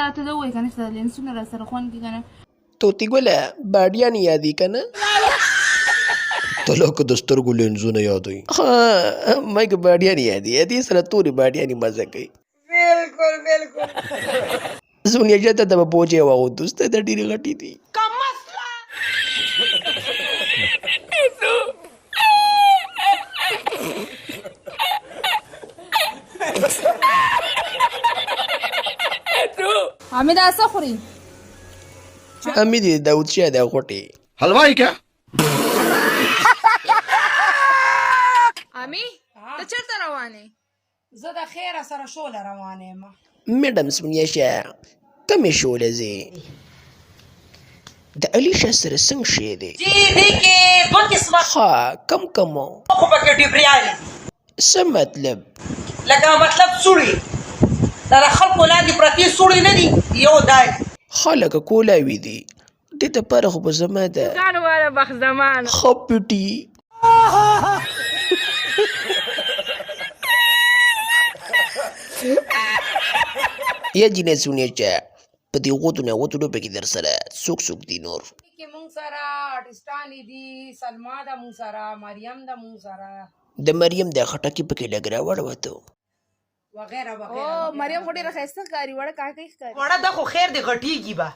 دا ته وایې که نه چې دا لینسونه را سره خوند کړي که نه طوطي ګله باډیان یادي که نه تلکه د سترګو لینزونه یادوي ما که باډیان یادي دې سره تورې باډیانې مزه کوي بالکل بالکل زونیا جاته ته به بوجې واغوندو ستا د ډېرې غټې دي حمیده څه خوري امید یې داود شاه دی غوټې حلوائی کیا امي ته چېرته روانې زه د خیره سره شوله روانه یم میډم سونیا شاه کمې شوله ځې د علي شاه سره څنګه شی دی جی دې کې دوه قسمه ها کم کمو خو پکې ډیبریانې څه مطلب لکه مطلب سوړي دا د خلکو لاندې پرتې سوړي نه دي یو دا دی خلکه کولاوي دي دې دپاره خو به زما ده ځان واله بخت زمان ښه پټي یا جینۍ سونیا شاه په دې غوټو نه غوټو ډوبه کې در سره څوک څوک دي نور کې مونږ سره آرټسټان دي سلما ده مونږ سره مریم ده مونږ سره د مریم د خټکي پکې لګ راوړوته وغیره او وغیره مریم خو ډېره ښایسته ښکاري وړه کاکۍ ښکاري وړه ده خو خیر دې غټېږي به